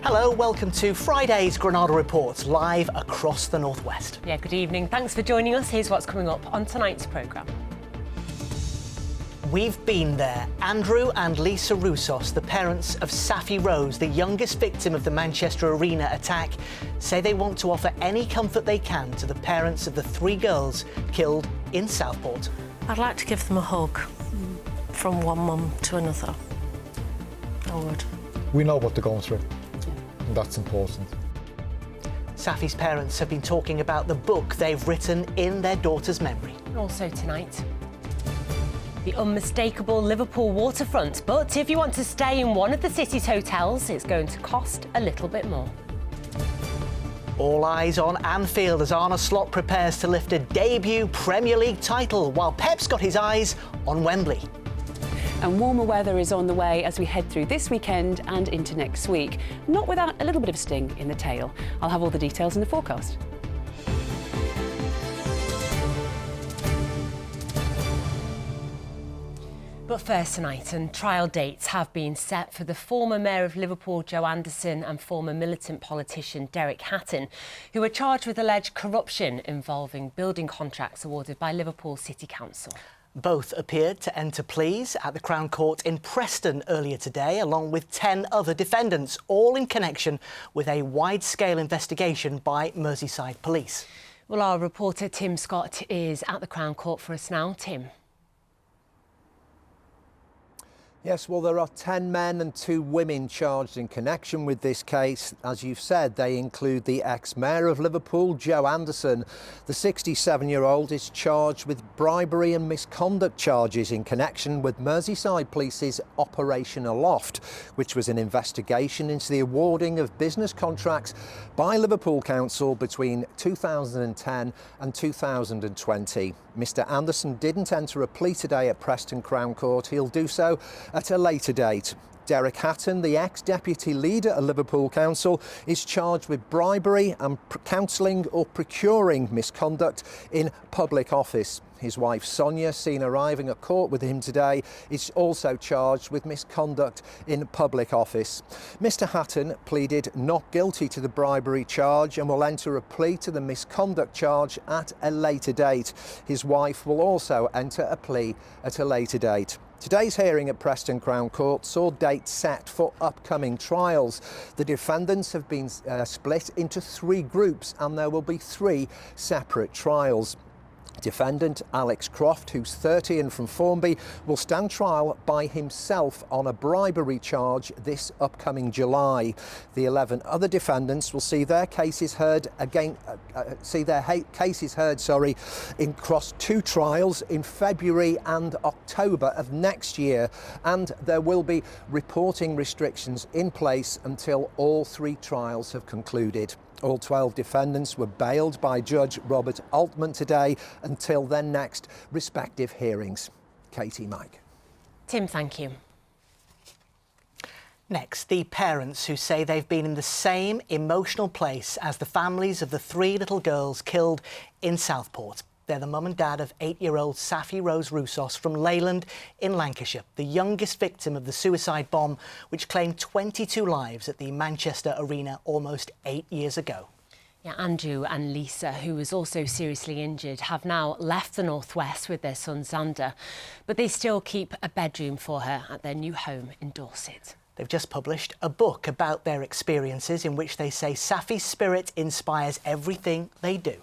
Hello, welcome to Friday's Granada Report, live across the northwest. Yeah, good evening. Thanks for joining us. Here's what's coming up on tonight's programme. We've been there. Andrew and Lisa Russos, the parents of Safi Rose, the youngest victim of the Manchester Arena attack, say they want to offer any comfort they can to the parents of the 3 girls killed in Southport. I'd like to give them a hug from one mum to another. I would. We know what they're going through, and that's important. Safi's parents have been talking about the book they've written in their daughter's memory. Also tonight, the unmistakable Liverpool waterfront. But if you want to stay in one of the city's hotels, it's going to cost a little bit more. All eyes on Anfield as Arne Slot prepares to lift a debut Premier League title, while Pep's got his eyes on Wembley. And warmer weather is on the way as we head through this weekend and into next week, not without a little bit of sting in the tail. I'll have all the details in the forecast. But first tonight, and trial dates have been set for the former Mayor of Liverpool, Joe Anderson, and former militant politician Derek Hatton, who are charged with alleged corruption involving building contracts awarded by Liverpool City Council. Both appeared to enter pleas at the Crown Court in Preston earlier today, along with 10 other defendants, all in connection with a wide-scale investigation by Merseyside Police. Well, our reporter Tim Scott is at the Crown Court for us now. Tim. Yes, well, there are 10 men and 2 women charged in connection with this case. As you've said, they include the ex-mayor of Liverpool, Joe Anderson. The 67-year-old is charged with bribery and misconduct charges in connection with Merseyside Police's Operation Aloft, which was an investigation into the awarding of business contracts by Liverpool Council between 2010 and 2020. Mr Anderson didn't enter a plea today at Preston Crown Court. He'll do so at a later date. Derek Hatton, the ex-deputy leader of Liverpool Council, is charged with bribery and counselling or procuring misconduct in public office. His wife Sonia, seen arriving at court with him today, is also charged with misconduct in public office. Mr Hatton pleaded not guilty to the bribery charge and will enter a plea to the misconduct charge at a later date. His wife will also enter a plea at a later date. Today's hearing at Preston Crown Court saw dates set for upcoming trials. The defendants have been split into 3 groups and there will be 3 separate trials. Defendant Alex Croft, who's 30 and from Formby, will stand trial by himself on a bribery charge this upcoming July. The 11 other defendants will see their cases heard across 2 trials in February and October of next year, and there will be reporting restrictions in place until all 3 trials have concluded. All 12 defendants were bailed by Judge Robert Altman today until their next respective hearings. Katie, Mike. Tim, thank you. Next, the parents who say they've been in the same emotional place as the families of the 3 little girls killed in Southport. They're the mum and dad of 8-year-old Safi Rose Russos from Leyland in Lancashire, the youngest victim of the suicide bomb which claimed 22 lives at the Manchester Arena almost 8 years ago. Yeah, Andrew and Lisa, who was also seriously injured, have now left the northwest with their son Xander, but they still keep a bedroom for her at their new home in Dorset. They've just published a book about their experiences in which they say Safi's spirit inspires everything they do.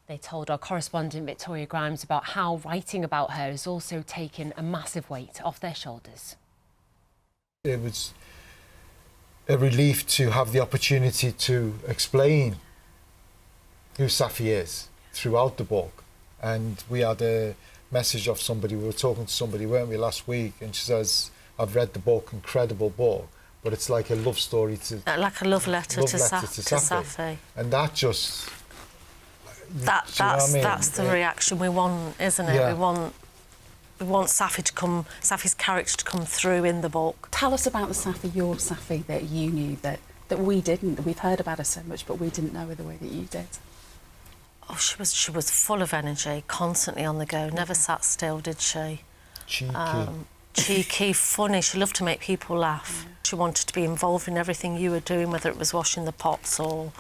They told our correspondent Victoria Grimes about how writing about her has also taken a massive weight off their shoulders. It was a relief to have the opportunity to explain who Safi is throughout the book. And we had a message of somebody, we were talking to somebody, weren't we, last week, and she says, I've read the book, incredible book, but it's like a love story to... Like a love letter to Safi. And that just... That's the reaction we want, isn't it? Yeah. We want Safi's character to come through in the book. Tell us about the Safi, your Safi, that you knew that we didn't. We've heard about her so much, but we didn't know her the way that you did. Oh, she was full of energy, constantly on the go, never sat still, did she? Cheeky. Cheeky, funny. She loved to make people laugh. She wanted to be involved in everything you were doing, whether it was washing the pots or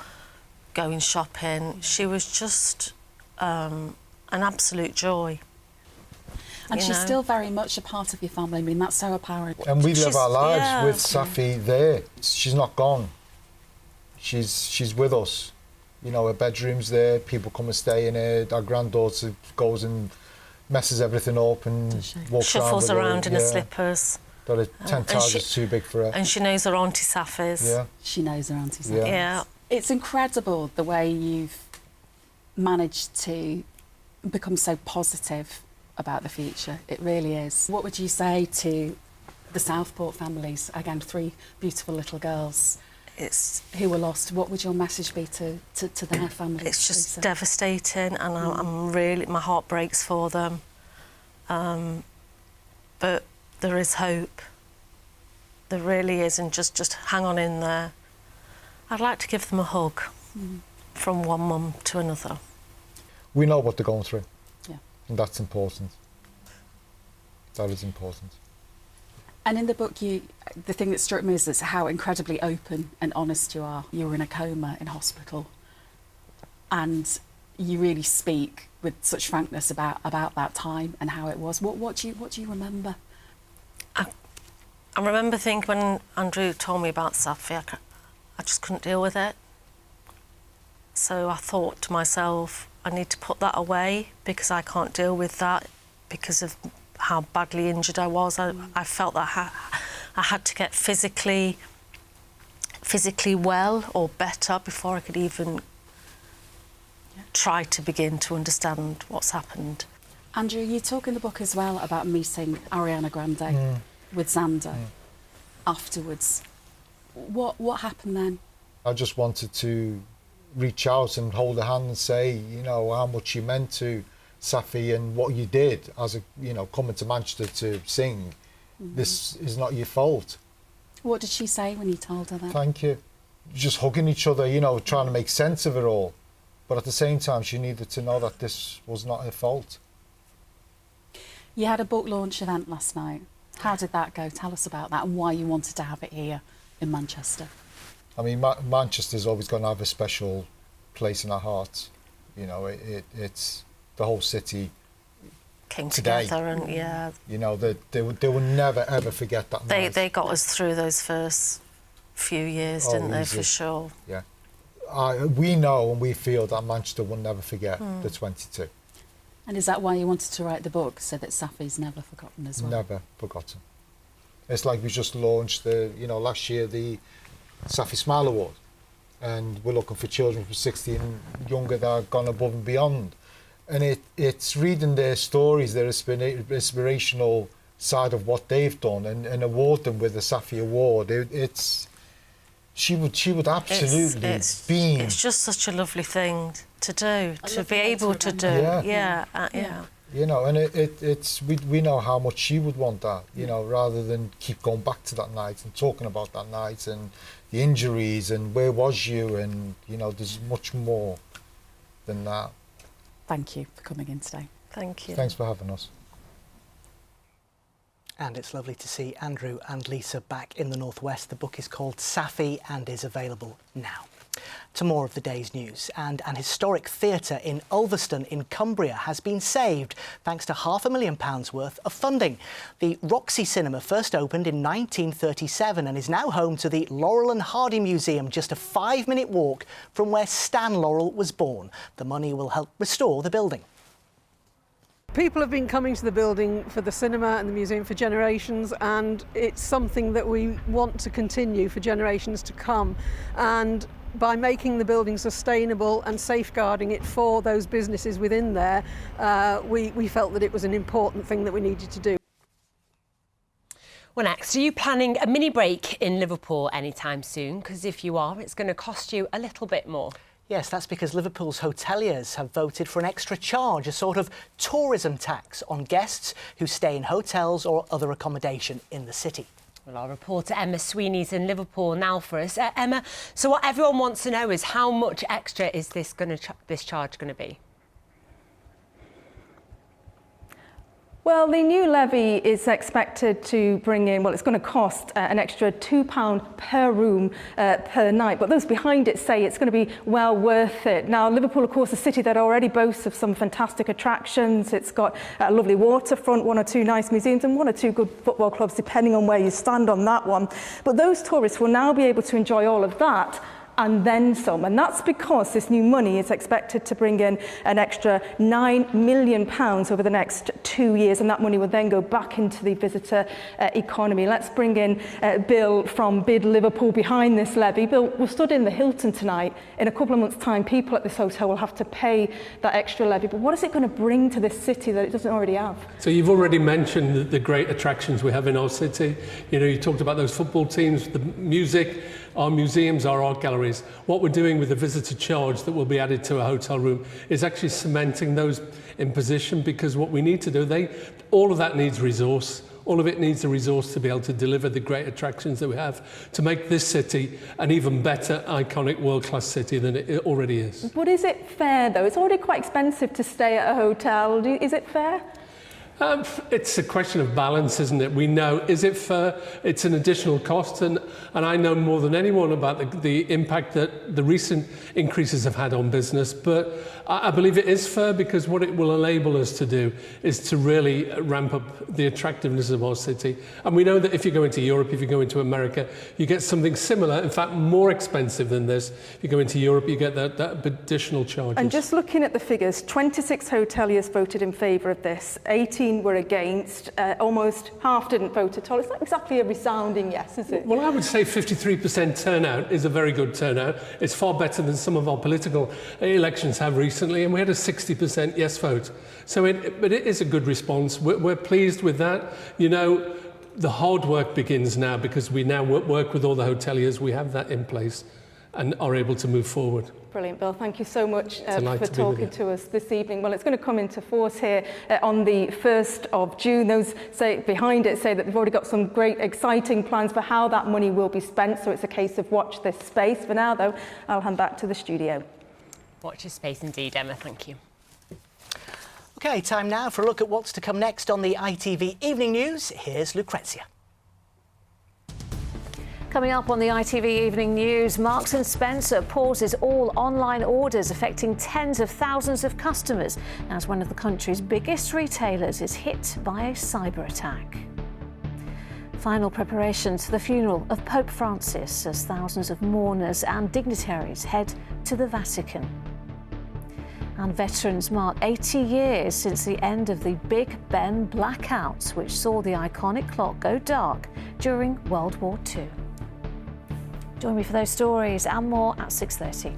going shopping. She was just an absolute joy. And she's know? still very much a part of your family. I mean, that's so apparent. And we live our lives yeah. with Safi there. She's not gone. She's with us. You know, her bedroom's there, people come and stay in it. Our granddaughter goes and messes everything up and walks Shuffles around in her her slippers. But 10 targets too big for her. And she knows her Auntie Safi's. Yeah. She knows her Auntie Safi. Yeah. Yeah. It's incredible the way you've managed to become so positive about the future. It really is. What would you say to the Southport families? Again, 3 beautiful little girls who were lost. What would your message be to their families? It's just Lisa? devastating, and I'm really, my heart breaks for them. But there is hope. There really is, and just hang on in there. I'd like to give them a hug from one mum to another. We know what they're going through. Yeah. And that's important. That is important. And in the book, the thing that struck me is how incredibly open and honest you are. You were in a coma in hospital, and you really speak with such frankness about that time and how it was. What do you remember? I remember thinking when Andrew told me about Safi, I just couldn't deal with it. So I thought to myself, I need to put that away because I can't deal with that because of how badly injured I was. I felt that I had to get physically well or better before I could even try to begin to understand what's happened. Andrew, you talk in the book as well about meeting Ariana Grande with Xander afterwards. What happened then? I just wanted to reach out and hold her hand and say, you know, how much you meant to Safi and what you did as a, you know, coming to Manchester to sing. This is not your fault. What did she say when you told her that? Thank you. Just hugging each other, you know, trying to make sense of it all. But at the same time, she needed to know that this was not her fault. You had a book launch event last night. How did that go? Tell us about that and why you wanted to have it here in Manchester. I mean, Manchester's always going to have a special place in our hearts. You know, it's the whole city Came today. together and yeah. You know, they will never ever forget that night. They got us through those first few years, didn't they, easy. for sure. Yeah. We know and we feel that Manchester will never forget the 22. And is that why you wanted to write the book, so that Safi's never forgotten as well? Never forgotten. It's like we just launched last year the Safi Smile Award, and we're looking for children from 16 and younger that have gone above and beyond. And it's reading their stories, their inspirational side of what they've done, and award them with the Safi Award. She would absolutely beam. It's just such a lovely thing to do, to be able to do. Yeah. Yeah. You know, and we know how much she would want that, you know, rather than keep going back to that night and talking about that night and the injuries and where was you, and, you know, there's much more than that. Thank you for coming in today. Thank you. Thanks for having us. And it's lovely to see Andrew and Lisa back in the Northwest. The book is called Safi and is available now. To more of the day's news. And an historic theatre in Ulverston in Cumbria has been saved thanks to £500,000 worth of funding. The Roxy Cinema first opened in 1937 and is now home to the Laurel and Hardy Museum, just a 5-minute walk from where Stan Laurel was born. The money will help restore the building. People have been coming to the building for the cinema and the museum for generations, and it's something that we want to continue for generations to come. And by making the building sustainable and safeguarding it for those businesses within there, we felt that it was an important thing that we needed to do. Well, next, are you planning a mini break in Liverpool anytime soon? Because if you are, it's going to cost you a little bit more. Yes, that's because Liverpool's hoteliers have voted for an extra charge, a sort of tourism tax on guests who stay in hotels or other accommodation in the city. Well, our reporter Emma Sweeney's in Liverpool now for us. Emma, so what everyone wants to know is how much extra is this charge going to be? Well, the new levy is expected to bring in, well, it's going to cost an extra £2 per room per night, but those behind it say it's going to be well worth it. Now, Liverpool, of course, a city that already boasts of some fantastic attractions. It's got a lovely waterfront, 1 or 2 nice museums and 1 or 2 good football clubs, depending on where you stand on that one. But those tourists will now be able to enjoy all of that and then some. And that's because this new money is expected to bring in an extra £9 million over the next 2 years, and that money will then go back into the visitor economy. Let's bring in Bill from Bid Liverpool behind this levy. Bill, we're stood in the Hilton tonight. In a couple of months' time, people at this hotel will have to pay that extra levy. But what is it going to bring to this city that it doesn't already have? So you've already mentioned the great attractions we have in our city. You know, you talked about those football teams, the music, our museums, our art galleries. What we're doing with the visitor charge that will be added to a hotel room is actually cementing those in position, because what we need to do, all of that needs resource. All of it needs a resource to be able to deliver the great attractions that we have to make this city an even better, iconic, world-class city than it already is. But is it fair, though? It's already quite expensive to stay at a hotel. Is it fair? It's a question of balance, isn't it? We know, is it fair? It's an additional cost, and I know more than anyone about the impact that the recent increases have had on business, but I believe it is fair, because what it will enable us to do is to really ramp up the attractiveness of our city. And we know that if you go into Europe, if you go into America, you get something similar, in fact more expensive than this. If you go into Europe, you get that additional charges. And just looking at the figures, 26 hoteliers voted in favour of this, 18 were against, almost half didn't vote at all. It's not exactly a resounding yes, is it? Well, I would say 53% turnout is a very good turnout. It's far better than some of our political elections have recently, and we had a 60% yes vote. So but it is a good response. We're pleased with that. You know, the hard work begins now, because we now work with all the hoteliers. We have that in place and are able to move forward. Brilliant, Bill. Thank you so much for talking to us this evening. Well, it's going to come into force here on the 1st of June. Those behind it say that they've already got some great, exciting plans for how that money will be spent. So it's a case of watch this space. For now, though, I'll hand back to the studio. Watch this space indeed, Emma. Thank you. OK, time now for a look at what's to come next on the ITV Evening News. Here's Lucrezia. Coming up on the ITV Evening News, Marks & Spencer pauses all online orders, affecting tens of thousands of customers as one of the country's biggest retailers is hit by a cyber attack. Final preparations for the funeral of Pope Francis as thousands of mourners and dignitaries head to the Vatican. And veterans mark 80 years since the end of the Big Ben blackouts, which saw the iconic clock go dark during World War II. Join me for those stories and more at 6:30.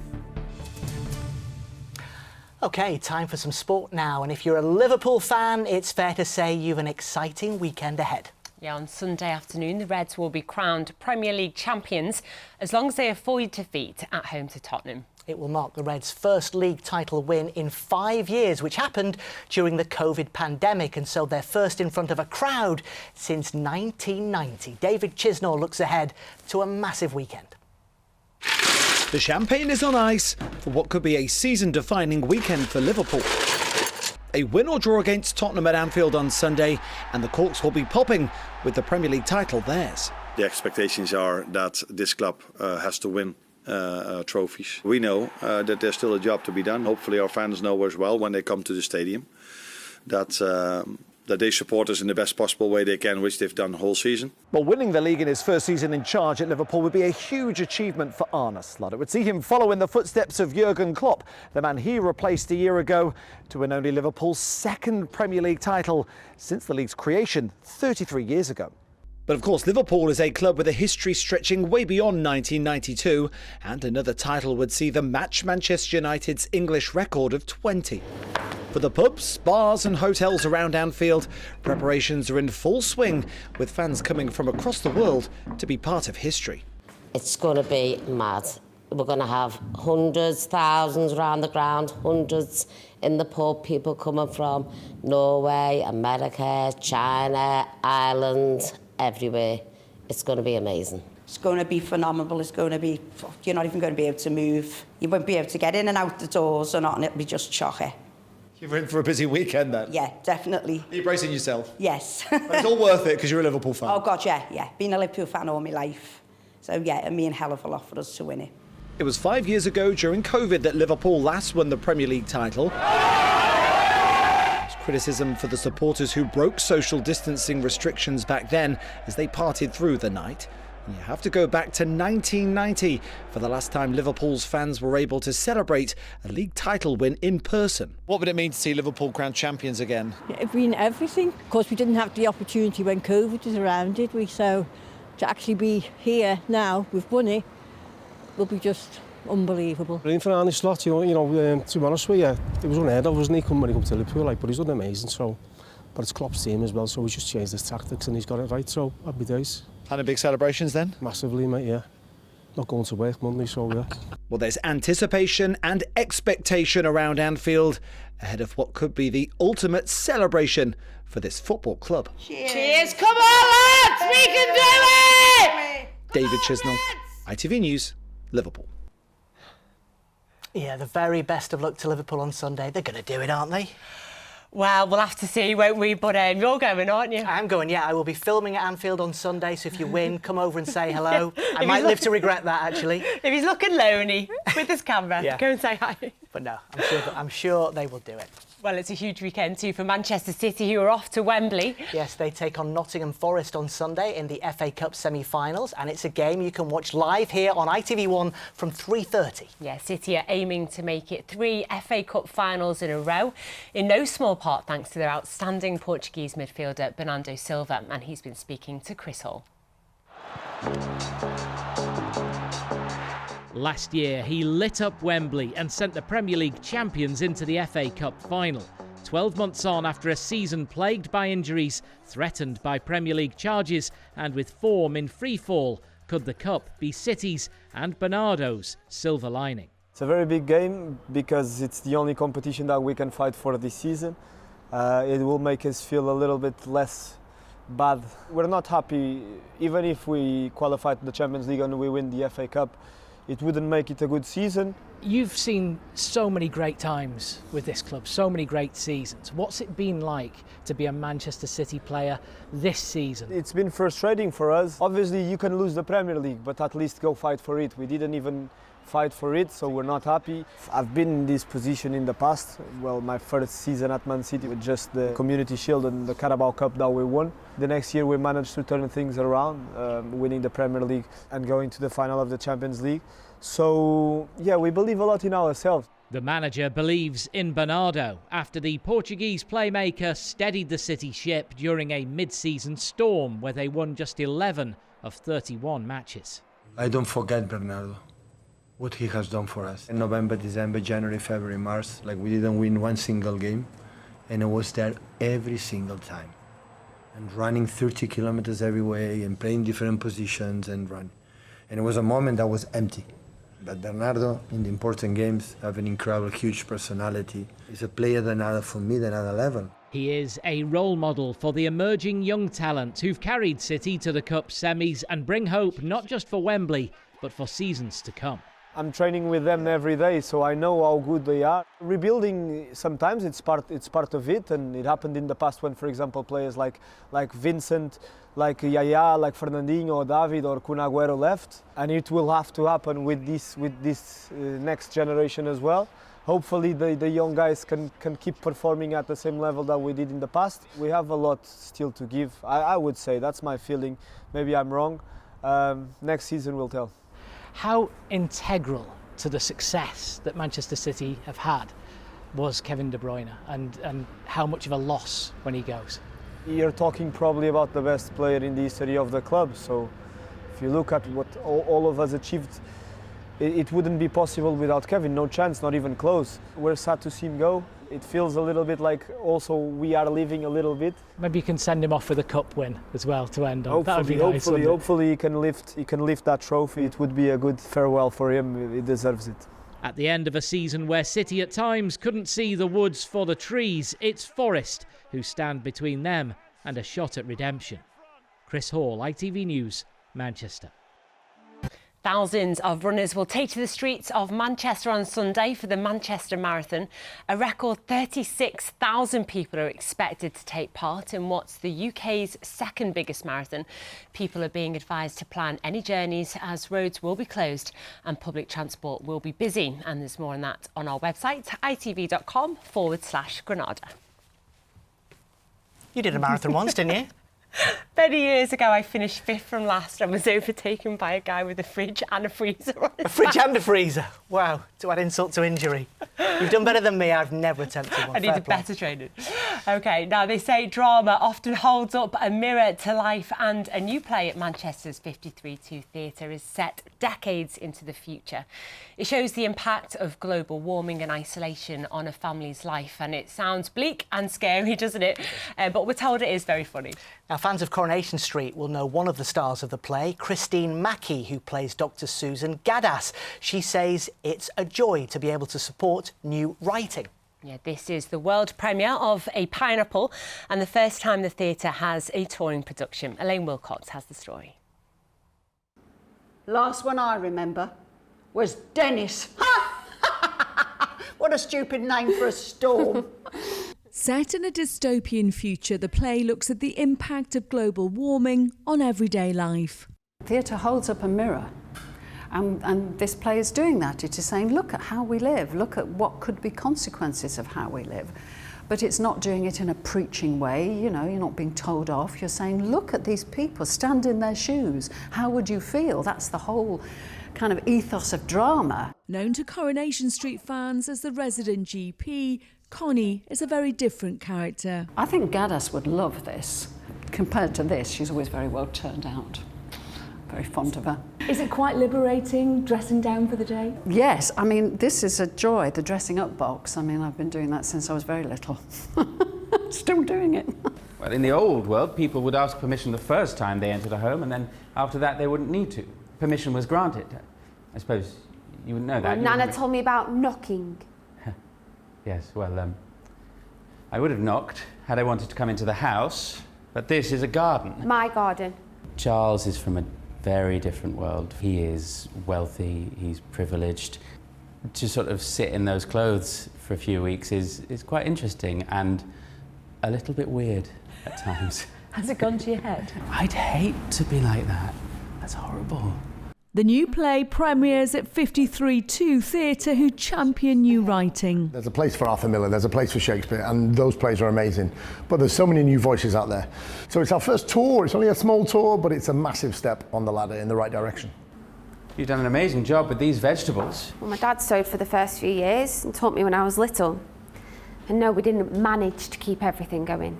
OK, time for some sport now. And if you're a Liverpool fan, it's fair to say you've an exciting weekend ahead. Yeah, on Sunday afternoon, the Reds will be crowned Premier League champions as long as they avoid defeat at home to Tottenham. It will mark the Reds' first league title win in 5 years, which happened during the COVID pandemic, and so they're first in front of a crowd since 1990. David Chisnall looks ahead to a massive weekend. The champagne is on ice for what could be a season-defining weekend for Liverpool. A win or draw against Tottenham at Anfield on Sunday, and the corks will be popping with the Premier League title theirs. The expectations are that this club has to win trophies. We know that there's still a job to be done. Hopefully our fans know as well when they come to the stadium that they support us in the best possible way they can, which they've done the whole season. Well, winning the league in his first season in charge at Liverpool would be a huge achievement for Arne Slot. It would see him follow in the footsteps of Jurgen Klopp, the man he replaced a year ago, to win only Liverpool's second Premier League title since the league's creation 33 years ago. But of course, Liverpool is a club with a history stretching way beyond 1992, and another title would see them match Manchester United's English record of 20. For the pubs, bars and hotels around Anfield, preparations are in full swing, with fans coming from across the world to be part of history. It's going to be mad. We're going to have hundreds, thousands around the ground, hundreds in the pub, people coming from Norway, America, China, Ireland, everywhere. It's going to be amazing. It's going to be phenomenal. It's going to be, you're not even going to be able to move. You won't be able to get in and out the doors or not, and it'll be just chocker. You're in for a busy weekend then? Yeah, definitely. Are you bracing yourself? Yes. But it's all worth it because you're a Liverpool fan. Oh, God, yeah. Been a Liverpool fan all my life. So, yeah, it means a hell of a lot for us to win it. It was 5 years ago during COVID that Liverpool last won the Premier League title. There's criticism for the supporters who broke social distancing restrictions back then as they partied through the night. And you have to go back to 1990 for the last time Liverpool's fans were able to celebrate a league title win in person. What would it mean to see Liverpool crowned champions again? It means everything. Of course, we didn't have the opportunity when COVID was around, did we? So to actually be here now, we've won it, will be just unbelievable. Brilliant for Arne Slot, to be honest with you, it was unheard of, wasn't he, when he come to Liverpool, but he's done amazing, so. But it's Klopp's team as well, so he's just changed his tactics and he's got it right, so happy days. Planning big celebrations then? Massively, mate, yeah. Not going to work Monday, so yeah. Well, there's anticipation and expectation around Anfield ahead of what could be the ultimate celebration for this football club. Cheers! Come on, lads! We can do it! David Chisnell, ITV News, Liverpool. Yeah, the very best of luck to Liverpool on Sunday. They're going to do it, aren't they? Well, we'll have to see, won't we? But you're going, aren't you? I'm going, yeah. I will be filming at Anfield on Sunday, so if you win, come over and say hello. I might live to regret that, actually. If he's looking lonely with his camera, Yeah. go and say hi. But no, I'm sure they will do it. Well, it's a huge weekend too for Manchester City, who are off to Wembley. Yes, they take on Nottingham Forest on Sunday in the FA Cup semi-finals, and it's a game you can watch live here on ITV1 from 3:30. Yeah, City are aiming to make it 3 FA Cup finals in a row, in no small part thanks to their outstanding Portuguese midfielder Bernardo Silva, and he's been speaking to Chris Hall. Last year, he lit up Wembley and sent the Premier League champions into the FA Cup final. 12 months on, after a season plagued by injuries, threatened by Premier League charges, and with form in free fall, could the Cup be City's and Bernardo's silver lining? It's a very big game because it's the only competition that we can fight for this season. It will make us feel a little bit less bad. We're not happy, even if we qualify to the Champions League and we win the FA Cup. It wouldn't make it a good season. You've seen so many great times with this club, so many great seasons. What's it been like to be a Manchester City player this season? It's been frustrating for us. Obviously, you can lose the Premier League, but at least go fight for it. We didn't even fight for it, so we're not happy. I've been in this position in the past. Well, my first season at Man City with just the Community Shield and the Carabao Cup that we won. The next year we managed to turn things around, winning the Premier League and going to the final of the Champions League. So, yeah, we believe a lot in ourselves. The manager believes in Bernardo after the Portuguese playmaker steadied the City ship during a mid-season storm where they won just 11 of 31 matches. I don't forget Bernardo, what he has done for us. In November, December, January, February, March, like we didn't win one single game, and I was there every single time. And running 30 kilometers every way and playing different positions and running. And it was a moment that was empty. But Bernardo, in the important games, have an incredible, huge personality. He's a player for me, at another level. He is a role model for the emerging young talent who've carried City to the Cup semis and bring hope not just for Wembley, but for seasons to come. I'm training with them every day, so I know how good they are. Rebuilding, sometimes it's part of it, and it happened in the past when, for example, players like Vincent, like Yaya, like Fernandinho or David or Kun Agüero left, and it will have to happen with this next generation as well. Hopefully the young guys can keep performing at the same level that we did in the past. We have a lot still to give, I would say, that's my feeling. Maybe I'm wrong. Next season will tell. How integral to the success that Manchester City have had was Kevin De Bruyne, and how much of a loss when he goes? You're talking probably about the best player in the history of the club, so if you look at what all of us achieved, it wouldn't be possible without Kevin, no chance, not even close. We're sad to see him go. It feels a little bit like also we are leaving a little bit. Maybe you can send him off with a cup win as well to end on. That would be nice, hopefully he can lift that trophy. It would be a good farewell for him. He deserves it. At the end of a season where City at times couldn't see the woods for the trees, it's Forest who stand between them and a shot at redemption. Chris Hall, ITV News, Manchester. Thousands of runners will take to the streets of Manchester on Sunday for the Manchester Marathon. A record 36,000 people are expected to take part in what's the UK's second biggest marathon. People are being advised to plan any journeys as roads will be closed and public transport will be busy. And there's more on that on our website, itv.com/Granada. You did a marathon once, didn't you? Many years ago, I finished 5th from last and was overtaken by a guy with a fridge and a freezer on his A fridge back. and a freezer. Wow, to add insult to injury. You've done better than me. I've never attempted one. I needed better training. OK, now they say drama often holds up a mirror to life, and a new play at Manchester's 53-2 Theatre is set decades into the future. It shows the impact of global warming and isolation on a family's life, and it sounds bleak and scary, doesn't it? But we're told it is very funny. Now, fans of Coronation Street will know one of the stars of the play, Christine Mackie, who plays Dr. Susan Gaddis. She says it's a joy to be able to support new writing. Yeah, this is the world premiere of A Pineapple and the first time the theatre has a touring production. Elaine Wilcox has the story. Last one I remember was Dennis. What a stupid name for a storm. Set in a dystopian future, the play looks at the impact of global warming on everyday life. Theatre holds up a mirror, and this play is doing that. It is saying, look at how we live, look at what could be consequences of how we live. But it's not doing it in a preaching way, you know, you're not being told off. You're saying, look at these people, stand in their shoes. How would you feel? That's the whole kind of ethos of drama. Known to Coronation Street fans as the resident GP, Connie is a very different character. I think Gaddis would love this. Compared to this, she's always very well turned out. Very fond of her. Is it quite liberating, dressing down for the day? Yes, I mean, this is a joy, the dressing up box. I mean, I've been doing that since I was very little. Still doing it. Well, in the old world, people would ask permission the first time they entered a home, and then after that they wouldn't need to. Permission was granted. I suppose you would know that. Well, Nana told me about knocking. Yes, well, I would have knocked had I wanted to come into the house, but this is a garden. My garden. Charles is from a very different world. He is wealthy, he's privileged. To sort of sit in those clothes for a few weeks is quite interesting and a little bit weird at times. Has it gone to your head? I'd hate to be like that. That's horrible. The new play premieres at 53-2 Theatre, who champion new writing. There's a place for Arthur Miller, there's a place for Shakespeare, and those plays are amazing. But there's so many new voices out there. So it's our first tour, it's only a small tour, but it's a massive step on the ladder in the right direction. You've done an amazing job with these vegetables. Well, my dad sewed for the first few years and taught me when I was little. And no, we didn't manage to keep everything going.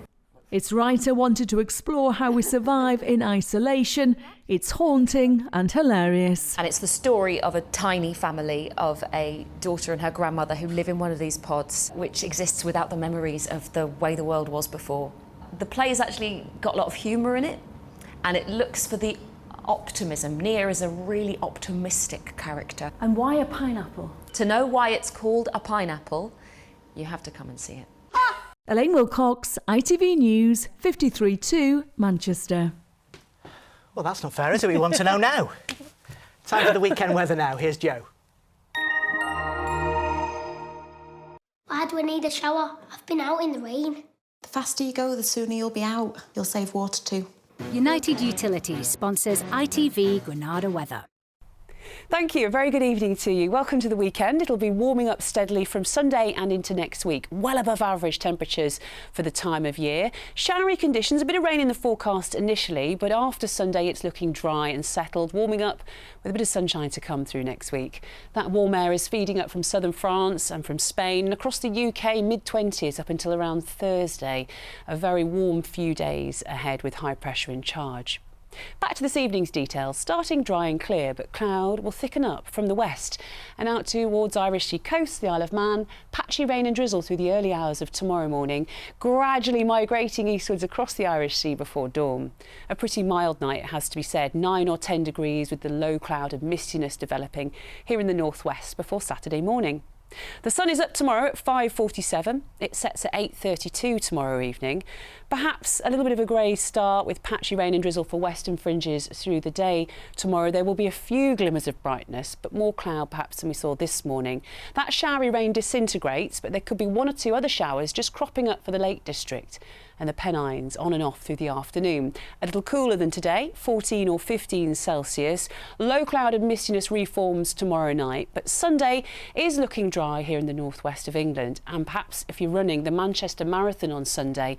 Its writer wanted to explore how we survive in isolation. It's haunting and hilarious. And it's the story of a tiny family of a daughter and her grandmother who live in one of these pods, which exists without the memories of the way the world was before. The play's actually got a lot of humour in it, and it looks for the optimism. Nia is a really optimistic character. And why a pineapple? To know why it's called a pineapple, you have to come and see it. Elaine Wilcox, ITV News, 53-2, Manchester. Well, that's not fair, is it? We want to know now. Time for the weekend weather now. Here's Joe. Why do I need a shower? I've been out in the rain. The faster you go, the sooner you'll be out. You'll save water too. United Utilities sponsors ITV Granada weather. Thank you. A very good evening to you. Welcome to the weekend. It'll be warming up steadily from Sunday and into next week. Well above average temperatures for the time of year. Showery conditions, a bit of rain in the forecast initially, but after Sunday it's looking dry and settled, warming up with a bit of sunshine to come through next week. That warm air is feeding up from southern France and from Spain and across the UK, mid-20s up until around Thursday. A very warm few days ahead with high pressure in charge. Back to this evening's details. Starting dry and clear, but cloud will thicken up from the west and out towards Irish Sea coast, the Isle of Man. Patchy rain and drizzle through the early hours of tomorrow morning, gradually migrating eastwards across the Irish Sea before dawn. A pretty mild night, it has to be said, 9 or 10 degrees with the low cloud and mistiness developing here in the northwest before Saturday morning. The sun is up tomorrow at 5:47. It sets at 8:32 tomorrow evening. Perhaps a little bit of a grey start with patchy rain and drizzle for western fringes through the day. Tomorrow there will be a few glimmers of brightness, but more cloud perhaps than we saw this morning. That showery rain disintegrates, but there could be one or two other showers just cropping up for the Lake District and the Pennines on and off through the afternoon. A little cooler than today, 14 or 15 Celsius. Low cloud and mistiness reforms tomorrow night, but Sunday is looking dry here in the northwest of England. And perhaps if you're running the Manchester Marathon on Sunday,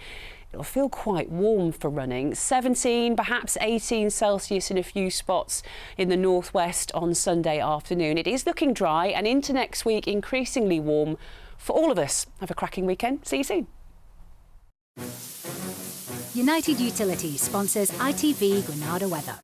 it'll feel quite warm for running. 17, perhaps 18 Celsius in a few spots in the northwest on Sunday afternoon. It is looking dry and into next week increasingly warm for all of us. Have a cracking weekend. See you soon. United Utilities sponsors ITV Granada weather.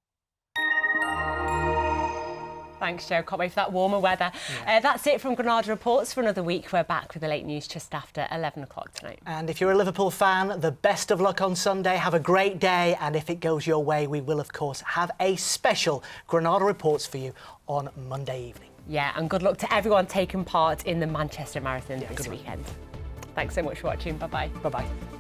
Thanks, Jo. Can't wait for that warmer weather. That's it from Granada Reports for another week. We're back with the late news just after 11 o'clock tonight. And if you're a Liverpool fan, the best of luck on Sunday. Have a great day. And if it goes your way, we will, of course, have a special Granada Reports for you on Monday evening. Yeah, and good luck to everyone taking part in the Manchester Marathon this weekend. Thanks so much for watching. Bye-bye. Bye-bye.